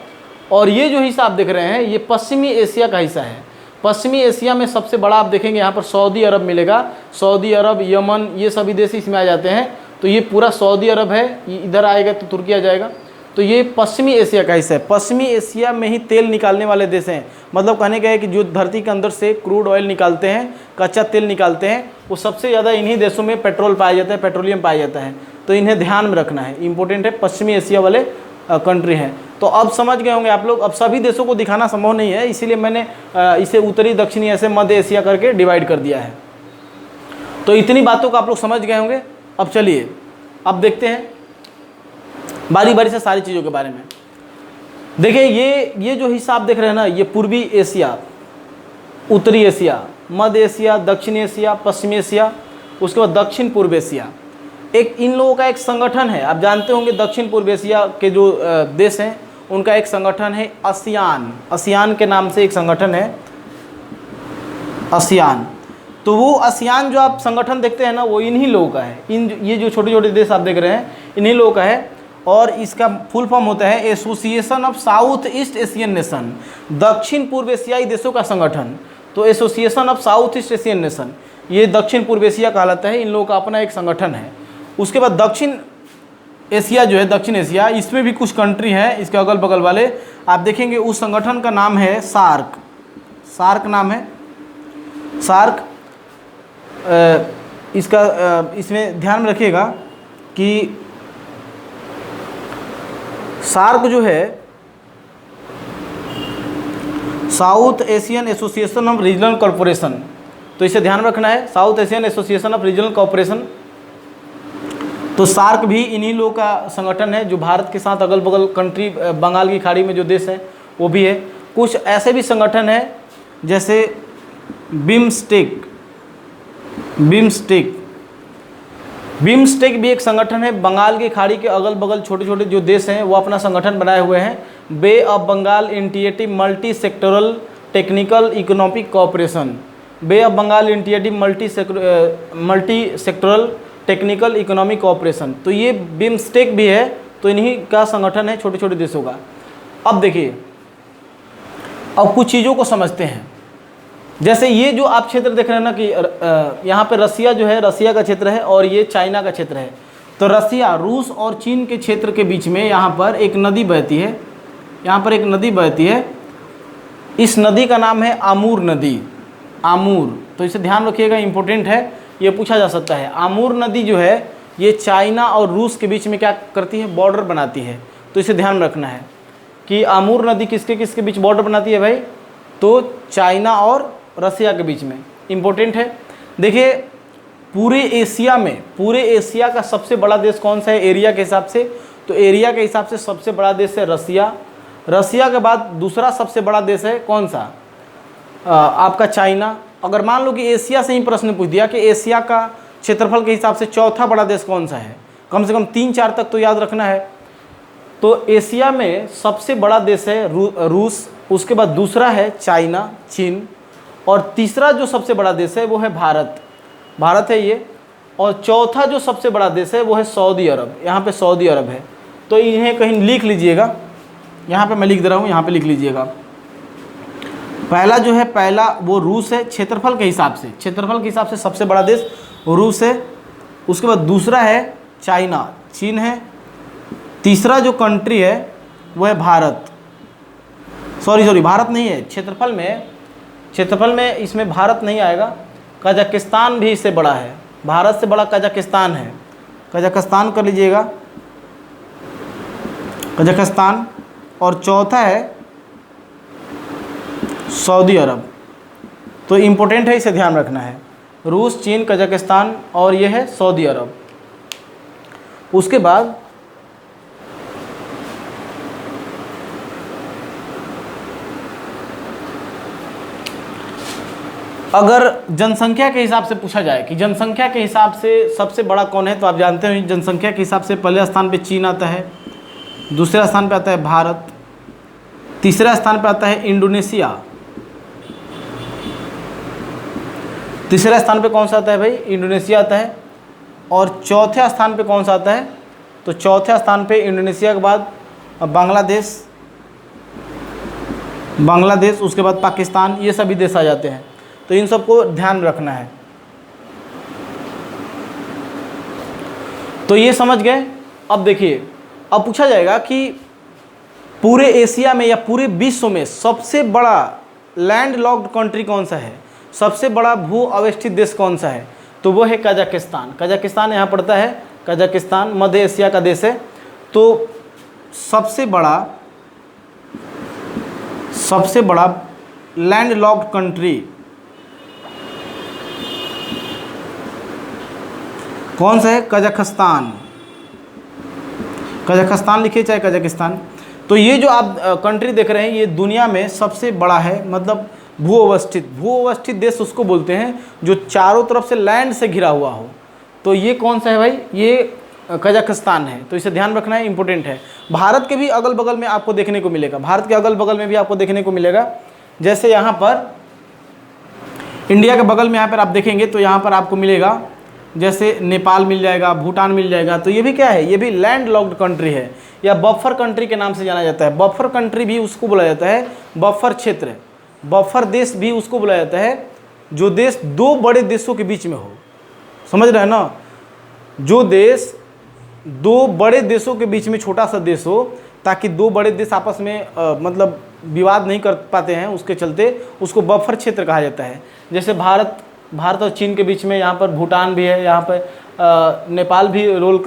और ये जो हिस्सा आप देख रहे हैं ये पश्चिमी एशिया का हिस्सा है। पश्चिमी एशिया में सबसे बड़ा आप देखेंगे यहाँ पर सऊदी अरब मिलेगा। सऊदी अरब, यमन, ये सभी देश इसमें आ जाते हैं। तो ये पूरा सऊदी अरब है, इधर आएगा तो तुर्की आ जाएगा। तो ये पश्चिमी एशिया का हिस्सा है। पश्चिमी एशिया में ही तेल निकालने वाले देश हैं, मतलब कहने का है कि जो धरती के अंदर से क्रूड ऑयल निकालते हैं, कच्चा तेल निकालते हैं, वो सबसे ज़्यादा इन्हीं देशों में पेट्रोल पाया जाता है, पेट्रोलियम पाया जाता है। तो इन्हें ध्यान में रखना है, इंपॉर्टेंट है, पश्चिमी एशिया वाले कंट्री हैं। तो अब समझ गए होंगे आप लोग। अब सभी देशों को दिखाना संभव नहीं है, इसीलिए मैंने इसे उत्तरी, दक्षिणी, ऐसे मध्य एशिया करके डिवाइड कर दिया है। तो इतनी बातों को आप लोग समझ गए होंगे। अब चलिए अब देखते हैं बारी बारी से सारी चीज़ों के बारे में। देखिए ये जो हिस्सा आप देख रहे हैं ना, ये पूर्वी एशिया, उत्तरी एशिया, मध्य एशिया, दक्षिण एशिया, पश्चिमी एशिया, उसके बाद दक्षिण पूर्व एशिया। एक इन लोगों का एक संगठन है, आप जानते होंगे दक्षिण पूर्व एशिया के जो देश हैं उनका एक संगठन है आसियान। आसियान के नाम से एक संगठन है आसियान। तो वो आसियान जो आप संगठन देखते हैं ना, वो इन्हीं लोगों का है। ये जो छोटे छोटे देश आप देख रहे हैं इन्हीं लोगों का है। और इसका फुल फॉर्म होता है association of south east Asian nation, दक्षिण पूर्व एशियाई देशों का संगठन। तो association of south east Asian nation, ये दक्षिण पूर्व एशिया कहलाता है, इन लोगों का अपना एक संगठन है। उसके बाद दक्षिण एशिया जो है, दक्षिण एशिया, इसमें भी कुछ कंट्री हैं इसके अगल बगल वाले, आप देखेंगे उस संगठन का नाम है सार्क। सार्क नाम है, सार्क। इसमें ध्यान में रखिएगा कि सार्क जो है south Asian association of regional corporation, तो इसे ध्यान रखना है, south Asian association of regional corporation. तो सार्क भी इन्हीं लोगों का संगठन है जो भारत के साथ अगल बगल कंट्री, बंगाल की खाड़ी में जो देश है वो भी है। कुछ ऐसे भी संगठन है जैसे बिम्स्टेक, बिम्स्टेक भी एक संगठन है। बंगाल की खाड़ी के अगल बगल छोटे छोटे जो देश हैं वो अपना संगठन बनाए हुए हैं। Bay of Bengal integrative multi sectoral technical economic cooperation, Bay of Bengal integrative multi sectoral technical economic cooperation. तो ये बिम्स्टेक भी है, तो इन्हीं का संगठन है छोटे छोटे देशों का। अब देखिए, अब कुछ चीज़ों को समझते हैं। जैसे ये जो आप क्षेत्र देख रहे हैं ना कि यहाँ पे रसिया जो है, रसिया का क्षेत्र है और ये चाइना का क्षेत्र है। तो रसिया, रूस और चीन के क्षेत्र के बीच में यहाँ पर एक नदी बहती है, यहाँ पर एक नदी बहती है। इस नदी का नाम है आमूर नदी, आमूर। तो इसे ध्यान रखिएगा, इंपॉर्टेंट है, ये पूछा जा सकता है। आमूर नदी जो है ये चाइना और रूस के बीच में क्या करती है, बॉर्डर बनाती है। तो इसे ध्यान रखना है कि आमूर नदी किसके किसके बीच बॉर्डर बनाती है भाई, तो चाइना और रसिया के बीच में, इंपॉर्टेंट है। देखिए पूरे एशिया का सबसे बड़ा देश कौन सा है एरिया के हिसाब से, तो एरिया के हिसाब से सबसे बड़ा देश है रसिया। रसिया के बाद दूसरा सबसे बड़ा देश है कौन सा, आपका चाइना। अगर मान लो कि एशिया से ही प्रश्न पूछ दिया कि एशिया का क्षेत्रफल के हिसाब से चौथा बड़ा देश कौन सा है, कम से कम 3-4 तक तो याद रखना है। तो एशिया में सबसे बड़ा देश है रूस, उसके बाद दूसरा है चाइना, चीन, और तीसरा जो सबसे बड़ा देश है वो है भारत है ये, और चौथा जो सबसे बड़ा देश है वो है सऊदी अरब। यहाँ पे सऊदी अरब है, तो इन्हें कहीं लिख लीजिएगा, यहाँ पे मैं लिख दे रहा हूँ, यहाँ पे लिख लीजिएगा। पहला जो है, पहला वो रूस है, क्षेत्रफल के हिसाब से सबसे बड़ा देश रूस है। उसके बाद दूसरा है चाइना, चीन है। तीसरा जो कंट्री है वो है भारत, सॉरी भारत नहीं है, क्षेत्रफल में इसमें भारत नहीं आएगा। कजाकिस्तान भी इससे बड़ा है, भारत से बड़ा कजाकिस्तान है, कजाकिस्तान कर लीजिएगा, कजाकिस्तान। और चौथा है सऊदी अरब। तो इम्पोर्टेंट है, इसे ध्यान रखना है, रूस, चीन, कजाकिस्तान और ये है सऊदी अरब। उसके बाद अगर जनसंख्या के हिसाब से पूछा जाए कि जनसंख्या के हिसाब से सबसे बड़ा कौन है, तो आप जानते हैं जनसंख्या के हिसाब से पहले स्थान पे चीन आता है, दूसरे स्थान पे आता है भारत, तीसरा स्थान पे आता है इंडोनेशिया, तीसरे स्थान पे कौन सा आता है भाई, इंडोनेशिया आता है। और चौथे स्थान पे कौन सा आता है, तो चौथे स्थान पे इंडोनेशिया के बाद बांग्लादेश, उसके बाद पाकिस्तान, ये सभी देश आ जाते हैं। तो इन सबको ध्यान रखना है। तो ये समझ गए। अब देखिए, अब पूछा जाएगा कि पूरे एशिया में या पूरे विश्व में सबसे बड़ा लैंड लॉक्ड कंट्री कौन सा है, सबसे बड़ा भू अवस्थित देश कौन सा है, तो वो है कजाकिस्तान। कजाकिस्तान यहाँ पड़ता है, कजाकिस्तान मध्य एशिया का देश है। तो सबसे बड़ा लैंड लॉक्ड कंट्री कौन सा है, कजाकिस्तान लिखिए, चाहे कजाकिस्तान। तो ये जो आप कंट्री देख रहे हैं ये दुनिया में सबसे बड़ा है, मतलब भू अवस्थित देश उसको बोलते हैं जो चारों तरफ से लैंड से घिरा हुआ हो। तो ये कौन सा है भाई, ये कजाकिस्तान है। तो इसे ध्यान रखना है, इंपॉर्टेंट है। भारत के भी अगल बगल में आपको देखने को मिलेगा, भारत के अगल बगल में भी आपको देखने को मिलेगा। जैसे यहाँ पर इंडिया के बगल में यहाँ पर आप देखेंगे तो यहाँ पर आपको मिलेगा, जैसे नेपाल मिल जाएगा, भूटान मिल जाएगा। तो ये भी क्या है, ये भी लैंड लॉक्ड कंट्री है या बफर कंट्री के नाम से जाना जाता है। बफर कंट्री भी उसको बोला जाता है, बफर क्षेत्र, बफर देश भी उसको बोला जाता है जो देश दो बड़े देशों के बीच में हो। समझ रहे हैं ना, जो देश दो बड़े देशों के बीच में छोटा सा देश हो, ताकि दो बड़े देश आपस में मतलब विवाद नहीं कर पाते हैं, उसके चलते उसको बफर क्षेत्र कहा जाता है। जैसे भारत और चीन के बीच में यहाँ पर भूटान भी है, यहाँ पर नेपाल भी रोल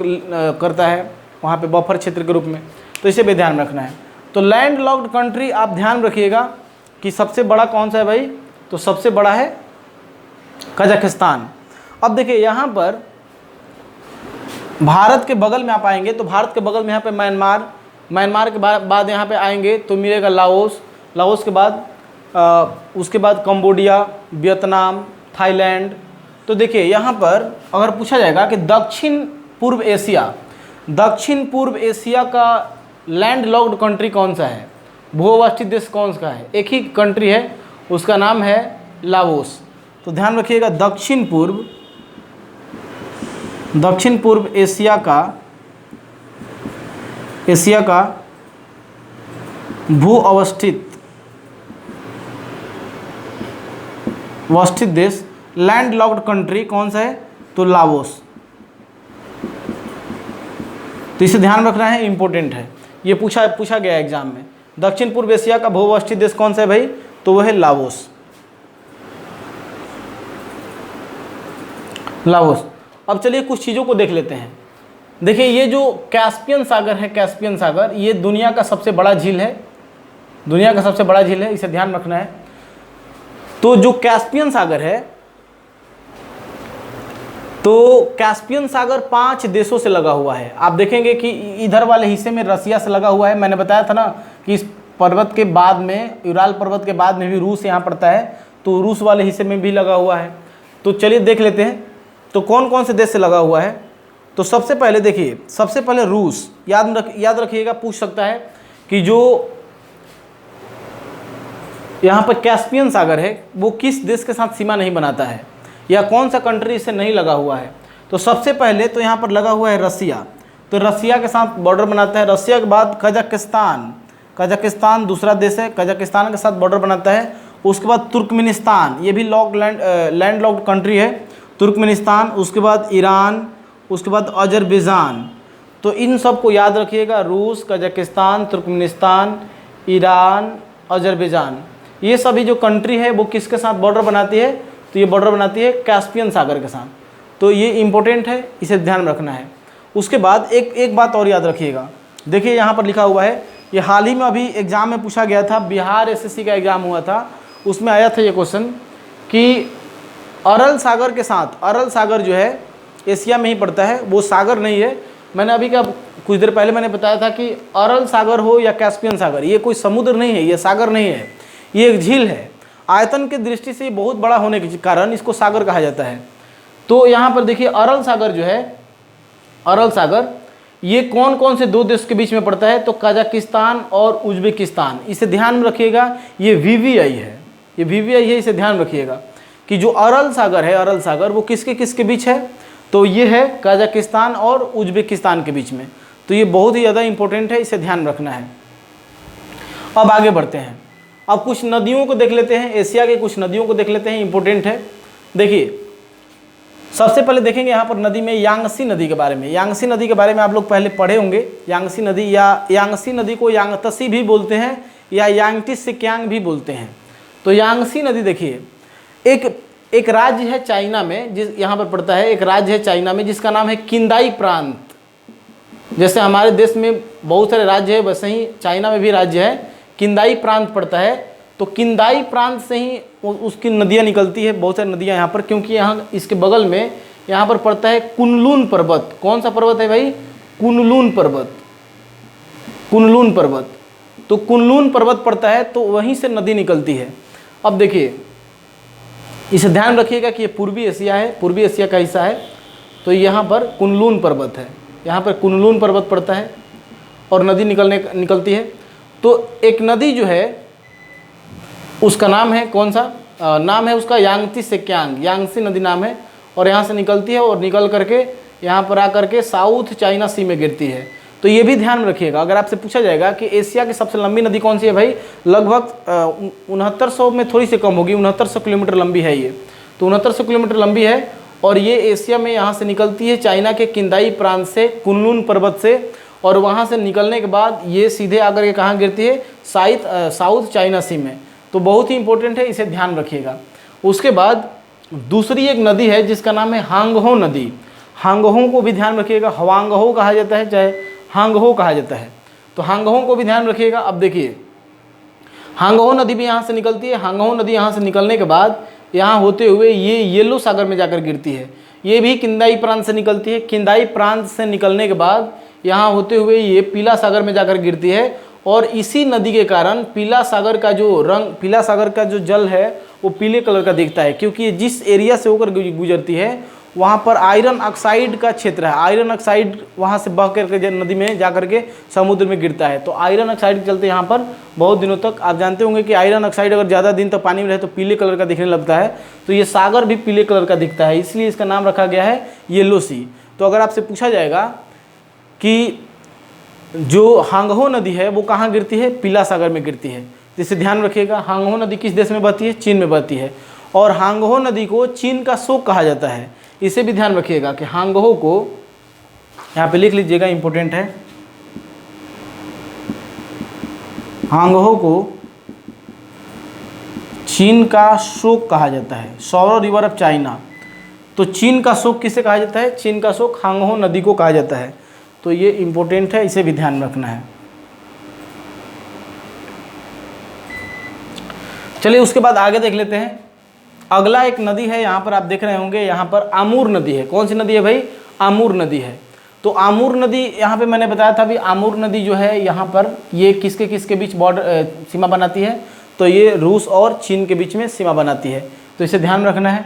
करता है वहाँ पे बफर क्षेत्र के रूप में। तो इसे भी ध्यान रखना है। तो लैंड लॉक्ड कंट्री आप ध्यान रखिएगा कि सबसे बड़ा कौन सा है भाई, तो सबसे बड़ा है कजाकिस्तान। अब देखिए यहाँ पर भारत के बगल में आप आएंगे तो भारत के बगल में यहाँ पे म्यांमार, म्यांमार के बाद यहाँ पे आएंगे तो मिलेगा लाओस, लाओस के बाद उसके बाद कंबोडिया, वियतनाम, थाईलैंड। तो देखिए यहाँ पर अगर पूछा जाएगा कि दक्षिण पूर्व एशिया का लैंड लॉक्ड कंट्री कौन सा है, भूअवस्थित देश कौन सा है, एक ही कंट्री है, उसका नाम है लाओस। तो ध्यान रखिएगा दक्षिण पूर्व एशिया का भू अवस्थित देश लैंड लॉक्ड कंट्री कौन सा है, तो लाओस। तो इसे ध्यान रखना है, इंपॉर्टेंट है, ये पूछा गया एग्जाम में। दक्षिण पूर्व एशिया का भू अवस्थित देश कौन सा है भाई, तो वह है लाओस। अब चलिए कुछ चीज़ों को देख लेते हैं। देखिए ये जो कैस्पियन सागर है, कैस्पियन सागर ये दुनिया का सबसे बड़ा झील है, दुनिया का सबसे बड़ा झील है, इसे ध्यान रखना है। तो जो कैस्पियन सागर है, तो कैस्पियन सागर 5 देशों से लगा हुआ है। आप देखेंगे कि इधर वाले हिस्से में रसिया से लगा हुआ है, मैंने बताया था ना कि इस पर्वत के बाद में, यूराल पर्वत के बाद में भी रूस यहाँ पड़ता है, तो रूस वाले हिस्से में भी लगा हुआ है। तो चलिए देख लेते हैं तो कौन कौन से देश से लगा हुआ है। तो सबसे पहले देखिए, सबसे पहले रूस, याद रखिएगा, पूछ सकता है कि जो यहाँ पर कैस्पियन सागर है वो किस देश के साथ सीमा नहीं बनाता है, या कौन सा कंट्री इससे नहीं लगा हुआ है। तो सबसे पहले तो यहाँ पर लगा हुआ है रसिया, तो रसिया के साथ बॉर्डर बनाता है। रसिया के बाद कजाकिस्तान दूसरा देश है, कजाकिस्तान के साथ बॉर्डर बनाता है। उसके बाद तुर्कमेनिस्तान, ये भी लैंड लॉक्ड कंट्री है, तुर्कमेनिस्तान। उसके बाद ईरान, उसके बाद अजरबैजान। तो इन सब को याद रखिएगा, रूस, कजाकिस्तान, तुर्कमेनिस्तान, ईरान, अजरबैजान, ये सभी जो कंट्री है वो किसके साथ बॉर्डर बनाती है, तो ये बॉर्डर बनाती है कैस्पियन सागर के साथ। तो ये इंपॉर्टेंट है, इसे ध्यान रखना है। उसके बाद एक बात और याद रखिएगा, देखिए यहाँ पर लिखा हुआ है, ये हाल ही में अभी एग्जाम में पूछा गया था, बिहार एसएससी का एग्जाम हुआ था, उसमें आया था ये क्वेश्चन कि अरल सागर के साथ, अरल सागर जो है एशिया में ही पड़ता है, वो सागर नहीं है। मैंने अभी का कुछ देर पहले मैंने बताया था कि अरल सागर हो या कैस्पियन सागर, ये कोई समुद्र नहीं है, ये सागर नहीं है, ये एक झील है। आयतन की दृष्टि से बहुत बड़ा होने के कारण इसको सागर कहा जाता है। तो यहाँ पर देखिए अरल सागर जो है, अरल सागर ये कौन कौन से 2 देश के बीच में पड़ता है, तो कजाकिस्तान और उज्बेकिस्तान। इसे ध्यान में रखिएगा, ये VVI है, ये VVI है, इसे ध्यान रखिएगा कि जो अरल सागर है, अरल सागर वो किसके बीच है, तो ये है कजाकिस्तान और उज्बेकिस्तान के बीच में। तो ये बहुत ही ज़्यादा इंपॉर्टेंट है, इसे ध्यान रखना है। अब आगे बढ़ते हैं, अब कुछ नदियों को देख लेते हैं, एशिया की कुछ नदियों को देख लेते हैं, इंपॉर्टेंट है। देखिए सबसे पहले देखेंगे यहाँ पर नदी में यांगसी नदी के बारे में। यांगसी नदी के बारे में आप लोग पहले पढ़े होंगे। यांगसी नदी या यांगसी नदी को यांगतसी भी बोलते हैं या यांगटी सिक्यांग भी बोलते हैं। तो यांगसी नदी देखिए, एक राज्य है चाइना में, जिस यहाँ पर पड़ता है, एक राज्य है चाइना में जिसका नाम है किंदाई प्रांत। जैसे हमारे देश में बहुत सारे राज्य है, वैसे ही चाइना में भी राज्य है, किंदाई प्रांत पड़ता है। तो किंदाई प्रांत से ही उसकी नदियाँ निकलती है, बहुत सारी नदियाँ यहाँ पर, क्योंकि यहाँ इसके बगल में यहाँ पर पड़ता है कुनलुन पर्वत। कौन सा पर्वत है भाई, कुनलुन पर्वत, कुनलुन पर्वत। तो कुनलुन पर्वत पड़ता है, तो वहीं से नदी निकलती है। अब देखिए इसे ध्यान रखिएगा कि ये पूर्वी एशिया है, पूर्वी एशिया का हिस्सा है। तो यहाँ पर कुनलुन पर्वत है, यहाँ पर कुनलुन पर्वत पड़ता है और नदी निकलती है। तो एक नदी जो है उसका नाम है, कौन सा नाम है उसका, यांगती सेक्यांग, यांगसी नदी नाम है। और यहाँ से निकलती है और निकल करके यहाँ पर आकर के साउथ चाइना सी में गिरती है। तो ये भी ध्यान रखिएगा, अगर आपसे पूछा जाएगा कि एशिया की सबसे लंबी नदी कौन सी है भाई, लगभग 6900 में थोड़ी सी कम होगी, 6900 किलोमीटर लंबी है ये। तो 6900 किलोमीटर लंबी है और ये एशिया में यहाँ से निकलती है चाइना के किंदाई प्रांत से, कुनलुन पर्वत से। और वहाँ से निकलने के बाद ये सीधे आकर के कहाँ गिरती है, साउथ चाइना सी में। तो बहुत ही इंपॉर्टेंट है, इसे ध्यान रखिएगा। उसके बाद दूसरी एक नदी है जिसका नाम है हांगहो नदी। हांगहो को भी ध्यान रखिएगा, हवांगहो कहा जाता है, चाहे हांगहो कहा जाता है। तो हांगहो को भी ध्यान रखिएगा। अब देखिए हांगहो नदी भी यहाँ से निकलती है। हांगहो नदी यहाँ से निकलने के बाद यहाँ होते हुए ये येलो सागर में जाकर गिरती है। ये भी किंदाई प्रांत से निकलती है। किंदाई प्रांत से निकलने के बाद यहाँ होते हुए ये पीला सागर में जाकर गिरती है। और इसी नदी के कारण पीला सागर का जो रंग, पीला सागर का जो जल है वो पीले कलर का दिखता है, क्योंकि ये जिस एरिया से होकर गुजरती है वहाँ पर आयरन ऑक्साइड का क्षेत्र है। आयरन ऑक्साइड वहाँ से बह करके नदी में जा करके समुद्र में गिरता है। तो आयरन ऑक्साइड के चलते यहाँ पर बहुत दिनों तक, आप जानते होंगे कि आयरन ऑक्साइड अगर ज़्यादा दिन तक पानी में रहे तो पीले कलर का दिखने लगता है। तो ये सागर भी पीले कलर का दिखता है, इसलिए इसका नाम रखा गया है येलो सी। तो अगर आपसे पूछा जाएगा कि जो हांगहो नदी है वो कहाँ गिरती है, पीला सागर में गिरती है, तो इसे ध्यान रखिएगा। हांगहो नदी किस देश में बहती है, चीन में बहती है। और हांगहो नदी को चीन का शोक कहा जाता है, इसे भी ध्यान रखिएगा कि हांगहो को यहाँ पे लिख लीजिएगा, इंपॉर्टेंट है। हांगहो को चीन का शोक कहा जाता है, सौर रिवर ऑफ चाइना। तो चीन का शोक किसे कहा जाता है, चीन का शोक हांगहो नदी को कहा जाता है। तो ये इंपॉर्टेंट है, इसे भी ध्यान रखना है। चलिए उसके बाद आगे देख लेते हैं। अगला एक नदी है, यहाँ पर आप देख रहे होंगे, यहाँ पर आमूर नदी है। कौन सी नदी है भाई, आमूर नदी है। तो आमूर नदी, यहाँ पे मैंने बताया था भी आमूर नदी जो है यहाँ पर ये किसके किसके बीच बॉर्डर सीमा बनाती है, तो ये रूस और चीन के बीच में सीमा बनाती है। तो इसे ध्यान रखना है।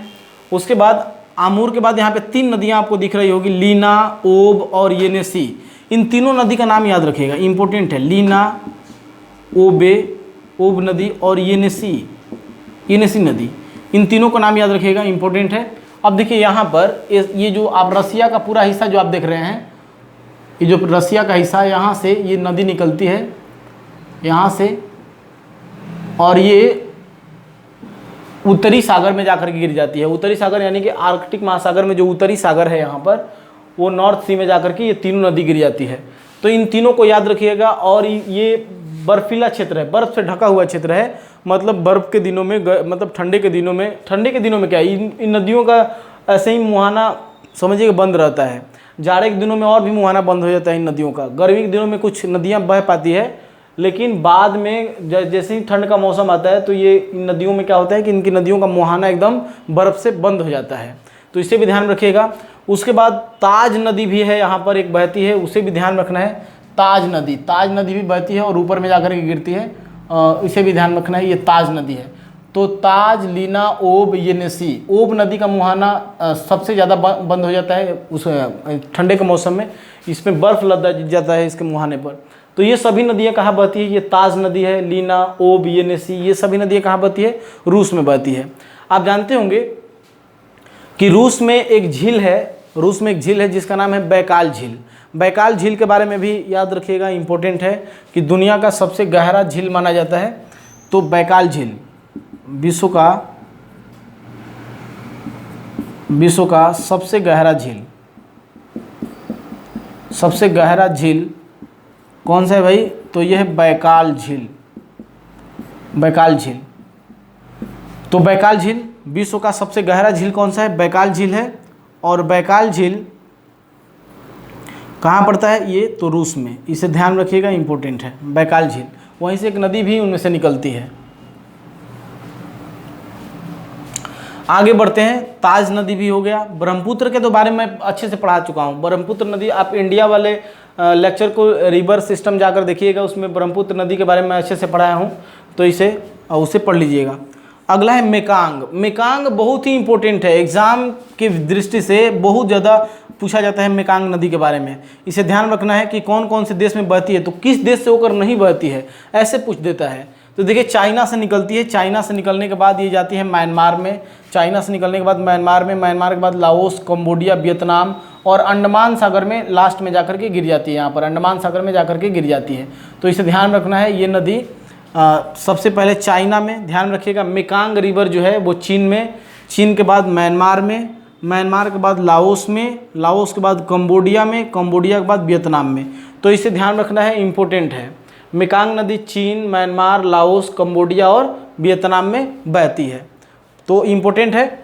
उसके बाद आमूर के बाद यहाँ पे 3 नदियाँ आपको दिख रही होगी, लीना, ओब और येनेसी। इन तीनों नदी का नाम याद रखिएगा, इंपॉर्टेंट है। लीना, ओबे, ओब नदी और येनेसी नदी, इन तीनों का नाम याद रखिएगा, इंपॉर्टेंट है। अब देखिए यहाँ पर ये जो आप रसिया का पूरा हिस्सा जो आप देख रहे हैं, ये जो रसिया का हिस्सा, यहाँ से ये नदी निकलती है यहाँ से, और ये उत्तरी सागर में जाकर के गिर जाती है। उत्तरी सागर यानी कि आर्कटिक महासागर में जो उत्तरी सागर है यहाँ पर, वो नॉर्थ सी में जाकर के ये तीनों नदी गिर जाती है। तो इन तीनों को याद रखिएगा। और ये बर्फीला क्षेत्र है, बर्फ़ से ढका हुआ क्षेत्र है। मतलब बर्फ़ के दिनों में, मतलब ठंडे के दिनों में क्या है, इन नदियों का ऐसे ही मुहाना समझिए बंद रहता है। जाड़े के दिनों में और भी मुहाना बंद हो जाता है इन नदियों का। गर्मी के दिनों में कुछ नदियाँ बह पाती है, लेकिन बाद में जैसे ही ठंड का मौसम आता है तो ये इन नदियों में क्या होता है कि इनकी नदियों का मुहाना एकदम बर्फ़ से बंद हो जाता है। तो इसे भी ध्यान रखिएगा। उसके बाद ताज नदी भी है, यहाँ पर एक बहती है, उसे भी ध्यान रखना है। ताज नदी भी बहती है और ऊपर में जाकर के गिरती है, इसे भी ध्यान रखना है। ये ताज नदी है। तो ताज, लीना, ओब, येनेसी। ओब नदी का मुहाना सबसे ज़्यादा बंद हो जाता है उस ठंडे के मौसम में, इसमें बर्फ़ लद जाता है इसके मुहाने पर। तो ये सभी नदियाँ कहाँ बहती है, ये ताज नदी है, लीना, ओब, येनेसी, ये सभी नदियाँ कहाँ बहती है, रूस में बहती है। आप जानते होंगे कि रूस में एक झील है, जिसका नाम है बैकाल झील। बैकाल झील के बारे में भी याद रखिएगा, इंपॉर्टेंट है कि दुनिया का सबसे गहरा झील माना जाता है। तो बैकाल झील विश्व का सबसे गहरा झील कौन सा है भाई, तो यह है बैकाल झील। तो बैकाल झील विश्व का सबसे गहरा झील कौन सा है, बैकाल झील है। और बैकाल झील कहाँ पड़ता है, ये तो रूस में, इसे ध्यान रखिएगा, इंपॉर्टेंट है बैकाल झील। वहीं से एक नदी भी उनमें से निकलती है। आगे बढ़ते हैं, ताज नदी भी हो गया। ब्रह्मपुत्र के तो बारे में अच्छे से पढ़ा चुका हूँ। ब्रह्मपुत्र नदी आप इंडिया वाले लेक्चर को रिवर सिस्टम जाकर देखिएगा, उसमें ब्रह्मपुत्र नदी के बारे में अच्छे से पढ़ाया हूँ, तो उसे पढ़ लीजिएगा। अगला है मेकांग। मेकांग बहुत ही इंपॉर्टेंट है, एग्जाम की दृष्टि से बहुत ज़्यादा पूछा जाता है मेकांग नदी के बारे में। इसे ध्यान रखना है कि कौन कौन से देश में बहती है, तो किस देश से होकर नहीं बहती है, ऐसे पूछ देता है। तो देखिए चाइना से निकलती है, चाइना से निकलने के बाद ये जाती है म्यांमार में, चाइना से निकलने के बाद म्यांमार में, म्यांमार के बाद लाओस, कंबोडिया, वियतनाम और अंडमान सागर में लास्ट में जाकर के गिर जाती है। यहाँ पर अंडमान सागर में जाकर के गिर जाती है। तो इसे ध्यान रखना है। ये नदी सबसे पहले चाइना में, ध्यान रखिएगा। मेकांग रिवर जो है वो चीन में, चीन के बाद म्यांमार में, म्यांमार के बाद लाओस में, लाओस के बाद कंबोडिया में, कंबोडिया के बाद वियतनाम में। तो इसे ध्यान रखना है, इम्पोर्टेंट है। मेकांग नदी चीन, म्यांमार, लाओस, कंबोडिया और वियतनाम में बहती है, तो इम्पोर्टेंट है।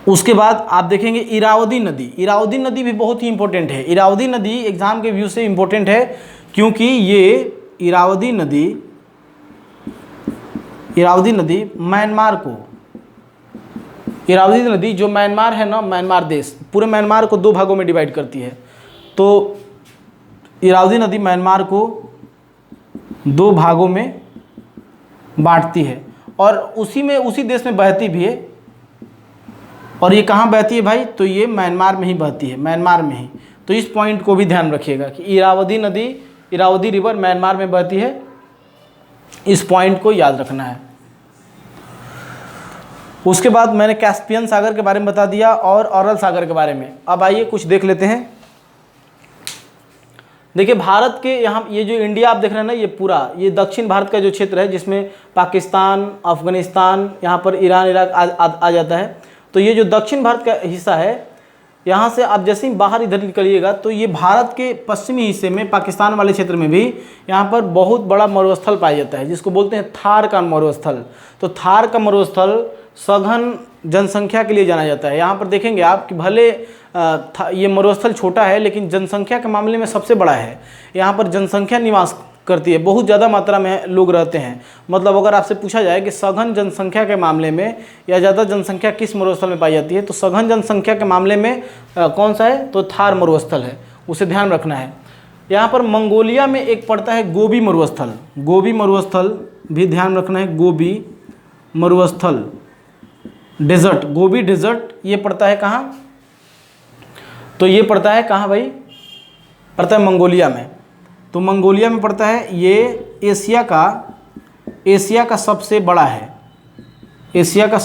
उसके बाद आप देखेंगे इरावदी नदी। इरावदी नदी भी बहुत ही इंपॉर्टेंट है। इरावदी नदी एग्जाम के व्यू से इम्पोर्टेंट है, क्योंकि ये इरावदी नदी म्यांमार को, इरावदी नदी जो म्यांमार है ना, म्यांमार देश पूरे म्यांमार को 2 भागों में डिवाइड करती है। तो इरावदी नदी म्यांमार को 2 भागों में बांटती है और उसी देश में बहती भी है। और ये कहाँ बहती है भाई? तो ये म्यांमार में ही बहती है, म्यांमार में ही। तो इस पॉइंट को भी ध्यान रखिएगा कि इरावदी रिवर म्यांमार में बहती है, इस पॉइंट को याद रखना है। उसके बाद मैंने कैस्पियन सागर के बारे में बता दिया और अरल सागर के बारे में। अब आइए कुछ देख लेते हैं। देखिए भारत के यहाँ ये जो इंडिया आप देख रहे हैं ना, ये पूरा ये दक्षिण भारत का जो क्षेत्र है जिसमें पाकिस्तान, अफगानिस्तान, यहाँ पर ईरान, इराक आ जाता है। तो ये जो दक्षिण भारत का हिस्सा है, यहाँ से आप जैसे ही बाहर इधर निकलिएगा तो ये भारत के पश्चिमी हिस्से में पाकिस्तान वाले क्षेत्र में भी यहाँ पर बहुत बड़ा मरुस्थल पाया जाता है जिसको बोलते हैं थार का मरुस्थल। तो थार का मरुस्थल सघन जनसंख्या के लिए जाना जाता है। यहाँ पर देखेंगे आप कि भले ये मरुस्थल छोटा है लेकिन जनसंख्या के मामले में सबसे बड़ा है। यहाँ पर जनसंख्या निवास करती है, बहुत ज़्यादा मात्रा में लोग रहते हैं। मतलब अगर आपसे पूछा जाए कि सघन जनसंख्या के मामले में या ज़्यादा जनसंख्या किस मरुस्थल में पाई जाती है, तो सघन जनसंख्या के मामले में कौन सा है? तो थार मरुस्थल है, उसे ध्यान रखना है। यहाँ पर मंगोलिया में एक पड़ता है गोबी मरुस्थल, गोबी मरुस्थल भी ध्यान रखना है। गोबी मरुस्थल डेजर्ट, गोबी डेजर्ट ये पड़ता है कहाँ? तो ये पड़ता है कहाँ भाई? पड़ता है मंगोलिया में। तो मंगोलिया में पड़ता है। ये एशिया का सबसे बड़ा है, एशिया का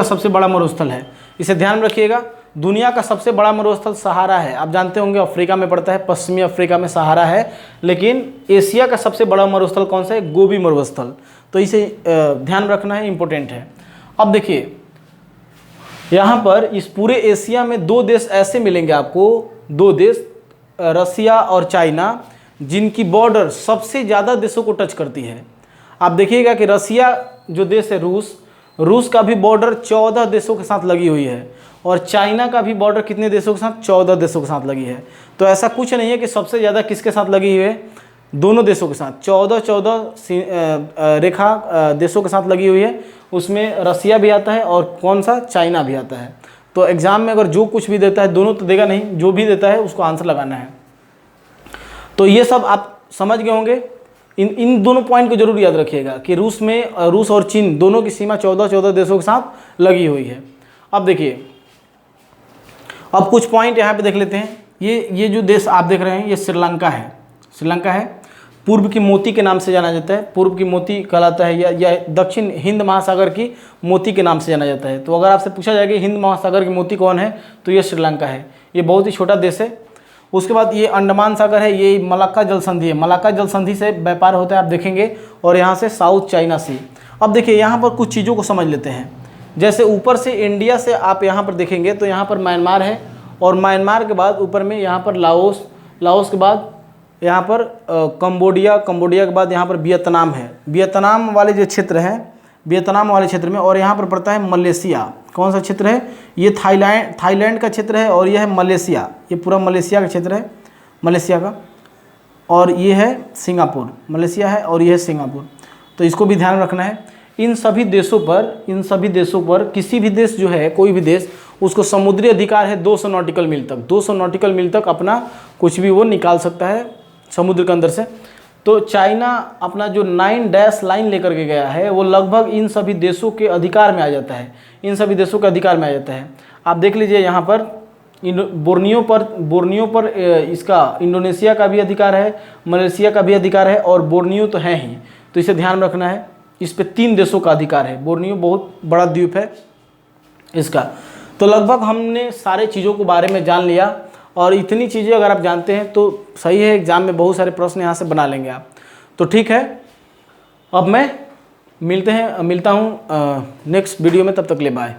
सबसे बड़ा मरुस्थल है, इसे ध्यान रखिएगा। दुनिया का सबसे बड़ा मरुस्थल सहारा है, आप जानते होंगे अफ्रीका में पड़ता है, पश्चिमी अफ्रीका में सहारा है। लेकिन एशिया का सबसे बड़ा मरुस्थल कौन सा है? गोबी मरुस्थल। तो इसे ध्यान रखना है, इम्पोर्टेंट है। अब देखिए यहाँ पर इस पूरे एशिया में 2 देश ऐसे मिलेंगे आपको, 2 देश रसिया और चाइना, जिनकी बॉर्डर सबसे ज़्यादा देशों को टच करती है। आप देखिएगा कि रसिया जो देश है, रूस का भी बॉर्डर 14 देशों के साथ लगी हुई है और चाइना का भी बॉर्डर कितने देशों के साथ? 14 देशों के साथ लगी है। तो ऐसा कुछ नहीं है कि सबसे ज़्यादा किसके साथ लगी हुई है? दोनों देशों के साथ 14 रेखा देशों के साथ लगी हुई है। उसमें रसिया भी आता है और कौन सा? चाइना भी आता है। तो एग्ज़ाम में अगर जो कुछ भी देता है, दोनों तो देगा नहीं, जो भी देता है उसको आंसर लगाना है। तो ये सब आप समझ गए होंगे। इन दोनों पॉइंट को जरूर याद रखिएगा कि रूस और चीन दोनों की सीमा 14 देशों के साथ लगी हुई है। अब देखिए, अब कुछ पॉइंट यहाँ पे देख लेते हैं। ये जो देश आप देख रहे हैं ये श्रीलंका है, श्रीलंका है। पूर्व की मोती के नाम से जाना जाता है, पूर्व की मोती कहलाता है, या दक्षिण हिंद महासागर की मोती के नाम से जाना जाता है। तो अगर आपसे पूछा जाए कि हिंद महासागर की मोती कौन है, तो ये श्रीलंका है। ये बहुत ही छोटा देश है। उसके बाद ये अंडमान सागर है, ये मलाक्का जल संधि है, मलाक्का जल संधि से व्यापार होता है, आप देखेंगे। और यहाँ से साउथ चाइना सी। अब देखिए यहाँ पर कुछ चीज़ों को समझ लेते हैं। जैसे ऊपर से इंडिया से आप यहाँ पर देखेंगे तो यहाँ पर म्यांमार है, और म्यांमार के बाद ऊपर में यहाँ पर लाओस के बाद यहाँ पर कंबोडिया के बाद यहाँ पर वियतनाम है। वियतनाम वाले जो क्षेत्र हैं, वियतनाम वाले क्षेत्र में, और यहाँ पर पड़ता है मलेशिया। कौन सा क्षेत्र है? ये थाईलैंड का क्षेत्र है, और यह है मलेशिया। ये पूरा मलेशिया का क्षेत्र है, मलेशिया का। और ये है सिंगापुर, मलेशिया है और ये है सिंगापुर। तो इसको भी ध्यान रखना है। इन सभी देशों पर किसी भी देश जो है, कोई भी देश, उसको समुद्री अधिकार है 200 नॉटिकल मील तक। 200 नॉटिकल मील तक अपना कुछ भी वो निकाल सकता है समुद्र के अंदर से। तो चाइना अपना जो 9 डैश लाइन लेकर के गया है, वो लगभग इन सभी देशों के अधिकार में आ जाता है, इन सभी देशों के अधिकार में आ जाता है। आप देख लीजिए यहाँ पर बोर्नियो पर इसका इंडोनेशिया का भी अधिकार है, मलेशिया का भी अधिकार है, और बोर्नियो तो है ही। तो इसे ध्यान रखना है, इस पे 3 देशों का अधिकार है। बोर्नियो बहुत बड़ा द्वीप है इसका। तो लगभग हमने सारे चीज़ों के बारे में जान लिया, और इतनी चीज़ें अगर आप जानते हैं तो सही है, एग्ज़ाम में बहुत सारे प्रश्न यहाँ से बना लेंगे आप। तो ठीक है, अब मैं मिलता हूँ नेक्स्ट वीडियो में, तब तक ले बाय।